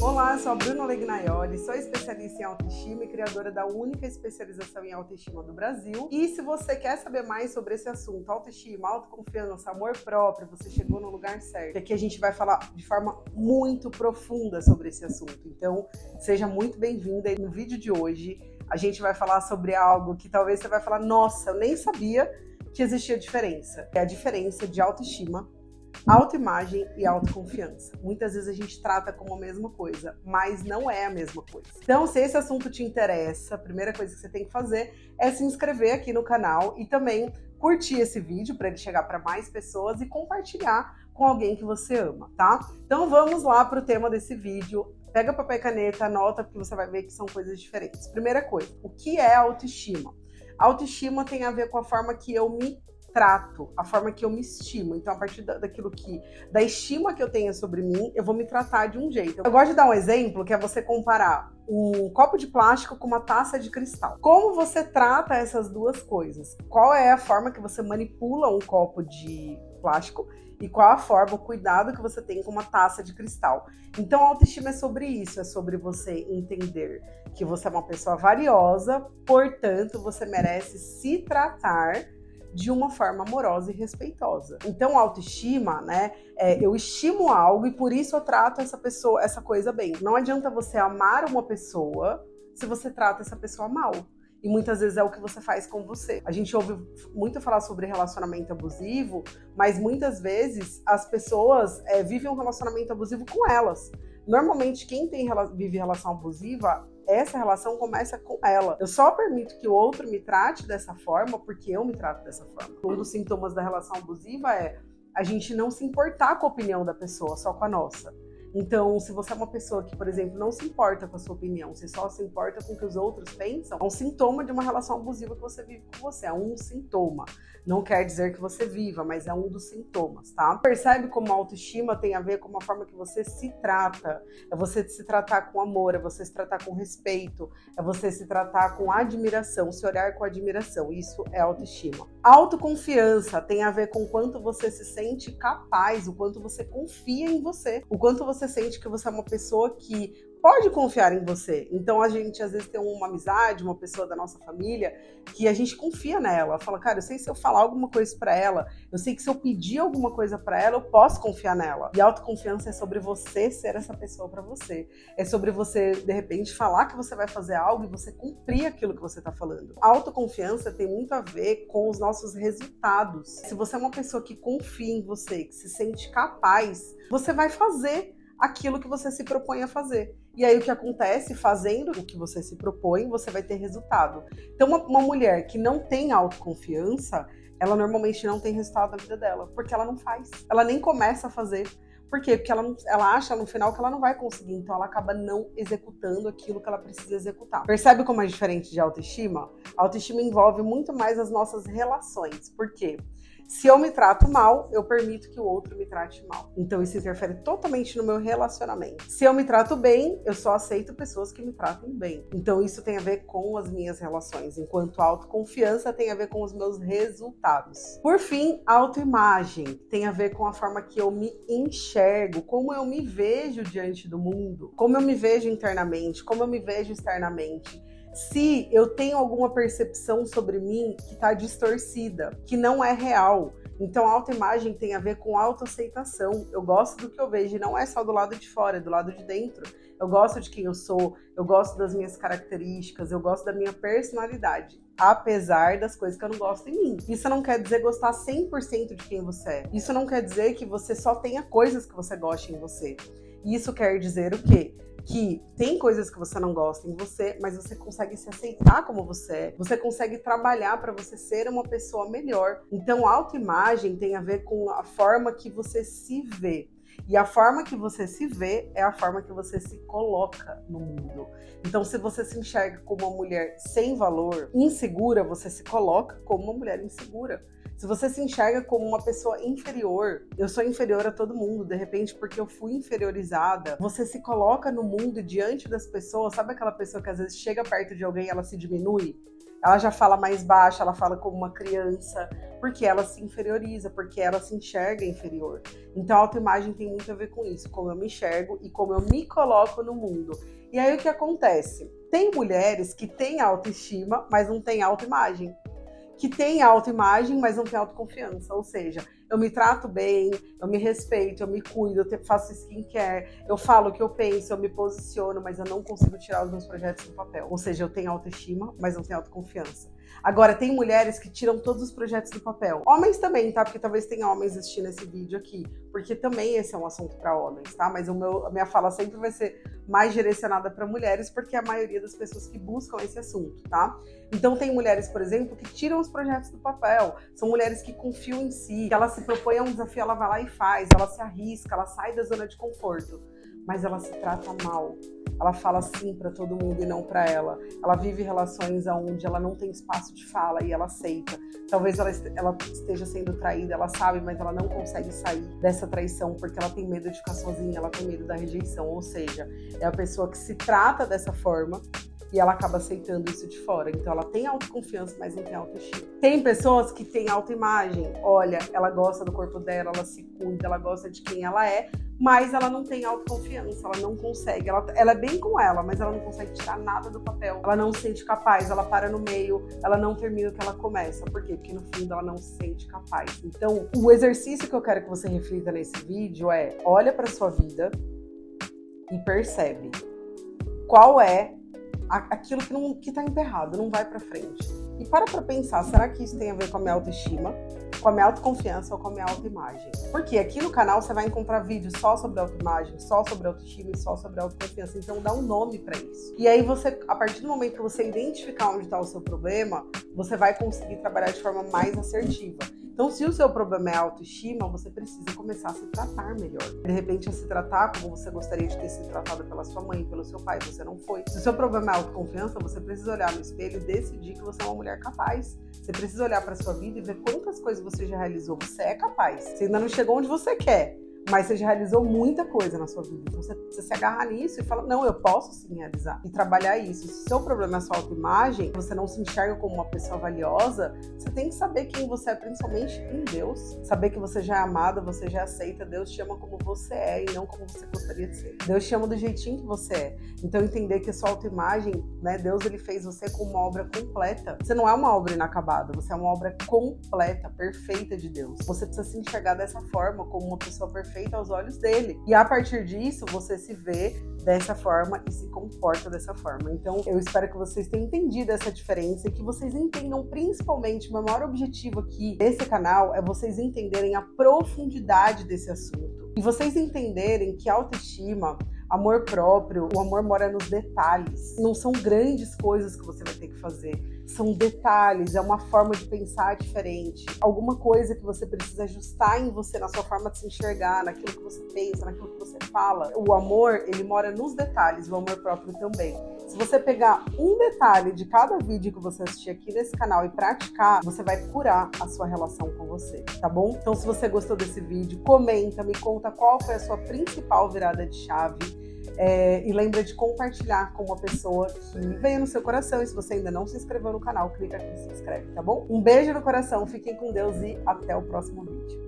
Olá, eu sou a Bruna Legnaioli, sou especialista em autoestima e criadora da única especialização em autoestima do Brasil. E se você quer saber mais sobre esse assunto, autoestima, autoconfiança, amor próprio, você chegou no lugar certo. Aqui a gente vai falar de forma muito profunda sobre esse assunto. Então, seja muito bem-vinda. E no vídeo de hoje, a gente vai falar sobre algo que talvez você vai falar, nossa, eu nem sabia que existia diferença. É a diferença de autoestima, autoimagem e autoconfiança. Muitas vezes a gente trata como a mesma coisa, mas não é a mesma coisa. Então, se esse assunto te interessa, a primeira coisa que você tem que fazer é se inscrever aqui no canal e também curtir esse vídeo para ele chegar para mais pessoas e compartilhar com alguém que você ama, tá? Então vamos lá para o tema desse vídeo. Pega papel e caneta, anota, porque você vai ver que são coisas diferentes. Primeira coisa, o que é autoestima? Autoestima tem a ver com a forma que eu me trato, a forma que eu me estimo. Então, a partir da estima que eu tenho sobre mim, eu vou me tratar de um jeito. Eu gosto de dar um exemplo, que é você comparar um copo de plástico com uma taça de cristal. Como você trata essas duas coisas? Qual é a forma que você manipula um copo de plástico e qual a forma, o cuidado que você tem com uma taça de cristal? Então, a autoestima é sobre isso, é sobre você entender que você é uma pessoa valiosa, portanto, você merece se tratar de uma forma amorosa e respeitosa. Então, autoestima, né, eu estimo algo e por isso eu trato essa coisa bem. Não adianta você amar uma pessoa se você trata essa pessoa mal. E muitas vezes é o que você faz com você. A gente ouve muito falar sobre relacionamento abusivo, mas muitas vezes as pessoas vivem um relacionamento abusivo com elas. Normalmente, quem vive relação abusiva, essa relação começa com ela. Eu só permito que o outro me trate dessa forma porque eu me trato dessa forma. Um dos sintomas da relação abusiva é a gente não se importar com a opinião da pessoa, só com a nossa. Então, se você é uma pessoa que, por exemplo, não se importa com a sua opinião, você só se importa com o que os outros pensam, é um sintoma de uma relação abusiva que você vive com você. É um sintoma. Não quer dizer que você viva, mas é um dos sintomas, tá? Percebe como a autoestima tem a ver com a forma que você se trata. É você se tratar com amor, é você se tratar com respeito, é você se tratar com admiração, se olhar com admiração. Isso é autoestima. Autoconfiança tem a ver com o quanto você se sente capaz, o quanto você confia em você, o quanto você sente que você é uma pessoa que pode confiar em você. Então a gente às vezes tem uma amizade, uma pessoa da nossa família, que a gente confia nela. Fala, cara, eu sei se eu falar alguma coisa pra ela, eu sei que se eu pedir alguma coisa pra ela, eu posso confiar nela. E autoconfiança é sobre você ser essa pessoa pra você. É sobre você, de repente, falar que você vai fazer algo e você cumprir aquilo que você tá falando. Autoconfiança tem muito a ver com os nossos resultados. Se você é uma pessoa que confia em você, que se sente capaz, você vai fazer aquilo que você se propõe a fazer. E aí o que acontece, fazendo o que você se propõe, você vai ter resultado. Então uma mulher que não tem autoconfiança, ela normalmente não tem resultado na vida dela, porque ela não faz. Ela nem começa a fazer. Por quê? Porque ela acha no final que ela não vai conseguir, então ela acaba não executando aquilo que ela precisa executar. Percebe como é diferente de autoestima? A autoestima envolve muito mais as nossas relações. Por quê? Se eu me trato mal, eu permito que o outro me trate mal. Então isso interfere totalmente no meu relacionamento. Se eu me trato bem, eu só aceito pessoas que me tratam bem. Então isso tem a ver com as minhas relações, enquanto a autoconfiança tem a ver com os meus resultados. Por fim, a autoimagem tem a ver com a forma que eu me enxergo, como eu me vejo diante do mundo, como eu me vejo internamente, como eu me vejo externamente. Se eu tenho alguma percepção sobre mim que está distorcida, que não é real. Então, a autoimagem tem a ver com autoaceitação. Eu gosto do que eu vejo, e não é só do lado de fora, é do lado de dentro. Eu gosto de quem eu sou, eu gosto das minhas características, eu gosto da minha personalidade, apesar das coisas que eu não gosto em mim. Isso não quer dizer gostar 100% de quem você é. Isso não quer dizer que você só tenha coisas que você goste em você. Isso quer dizer o quê? Que tem coisas que você não gosta em você, mas você consegue se aceitar como você é. Você consegue trabalhar para você ser uma pessoa melhor. Então, a autoimagem tem a ver com a forma que você se vê. E a forma que você se vê é a forma que você se coloca no mundo. Então, se você se enxerga como uma mulher sem valor, insegura, você se coloca como uma mulher insegura. Se você se enxerga como uma pessoa inferior, eu sou inferior a todo mundo, de repente porque eu fui inferiorizada, você se coloca no mundo e diante das pessoas, sabe aquela pessoa que às vezes chega perto de alguém e ela se diminui? ela já fala mais baixa, ela fala como uma criança, porque ela se inferioriza, porque ela se enxerga inferior. Então a autoimagem tem muito a ver com isso, como eu me enxergo e como eu me coloco no mundo. E aí o que acontece? Tem mulheres que têm autoestima, mas não têm autoimagem. Que têm autoimagem, mas não têm autoconfiança. Ou seja, eu me trato bem, eu me respeito, eu me cuido, eu faço skincare, eu falo o que eu penso, eu me posiciono, mas eu não consigo tirar os meus projetos do papel. Ou seja, eu tenho autoestima, mas não tenho autoconfiança. Agora, tem mulheres que tiram todos os projetos do papel. Homens também, tá? Porque talvez tenha homens assistindo esse vídeo aqui. Porque também esse é um assunto para homens, tá? Mas a minha fala sempre vai ser mais direcionada para mulheres, porque é a maioria das pessoas que buscam esse assunto, tá? Então, tem mulheres, por exemplo, que tiram os projetos do papel. São mulheres que confiam em si, que ela se propõe a um desafio, ela vai lá e faz. Ela se arrisca, ela sai da zona de conforto. Mas ela se trata mal. Ela fala sim para todo mundo e não para ela. Ela vive relações onde ela não tem espaço de fala e ela aceita. Talvez ela esteja sendo traída, ela sabe, mas ela não consegue sair dessa traição porque ela tem medo de ficar sozinha, ela tem medo da rejeição. Ou seja, é a pessoa que se trata dessa forma e ela acaba aceitando isso de fora. Então ela tem autoconfiança, mas não tem autoestima. Tem pessoas que têm autoimagem. Olha, ela gosta do corpo dela, ela se cuida, ela gosta de quem ela é, mas ela não tem autoconfiança, ela não consegue. Ela é bem com ela, mas ela não consegue tirar nada do papel. Ela não se sente capaz, ela para no meio, ela não termina o que ela começa. Por quê? Porque no fundo ela não se sente capaz. Então, o exercício que eu quero que você reflita nesse vídeo é: olha para sua vida e percebe qual é aquilo que tá emperrado, não vai pra frente. E para pensar, será que isso tem a ver com a minha autoestima, com a minha autoconfiança ou com a minha autoimagem? Porque aqui no canal você vai encontrar vídeos só sobre autoimagem, só sobre autoestima e só sobre autoconfiança. Então dá um nome para isso. E aí você, a partir do momento que você identificar onde está o seu problema, você vai conseguir trabalhar de forma mais assertiva. Então, se o seu problema é autoestima, você precisa começar a se tratar melhor. De repente, a se tratar como você gostaria de ter sido tratado pela sua mãe, pelo seu pai, você não foi. Se o seu problema é autoconfiança, você precisa olhar no espelho e decidir que você é uma mulher capaz. Você precisa olhar para sua vida e ver quantas coisas você já realizou. Você é capaz. Você ainda não chegou onde você quer, mas você já realizou muita coisa na sua vida. Então você se agarra nisso e fala: não, eu posso sim realizar. E trabalhar isso. Se o seu problema é a sua autoimagem, você não se enxerga como uma pessoa valiosa, você tem que saber quem você é, principalmente em Deus. Saber que você já é amada, você já aceita. Deus te ama como você é e não como você gostaria de ser. Deus te ama do jeitinho que você é. Então entender que a sua autoimagem, né, Deus ele fez você como uma obra completa. Você não é uma obra inacabada, você é uma obra completa, perfeita de Deus. Você precisa se enxergar dessa forma, como uma pessoa perfeita aos olhos dele. E a partir disso, você se vê dessa forma e se comporta dessa forma. Então, eu espero que vocês tenham entendido essa diferença e que vocês entendam principalmente, o meu maior objetivo aqui desse canal é vocês entenderem a profundidade desse assunto. E vocês entenderem que autoestima, amor próprio, o amor mora nos detalhes. Não são grandes coisas que você vai ter que fazer. São detalhes, é uma forma de pensar diferente. Alguma coisa que você precisa ajustar em você, na sua forma de se enxergar, naquilo que você pensa, naquilo que você fala. O amor, ele mora nos detalhes, o amor próprio também. Se você pegar um detalhe de cada vídeo que você assistir aqui nesse canal e praticar, você vai curar a sua relação com você, tá bom? Então, se você gostou desse vídeo, comenta, me conta qual foi a sua principal virada de chave. E lembra de compartilhar com uma pessoa que veio no seu coração. E se você ainda não se inscreveu no canal, clica aqui e se inscreve, tá bom? Um beijo no coração, fiquem com Deus e até o próximo vídeo.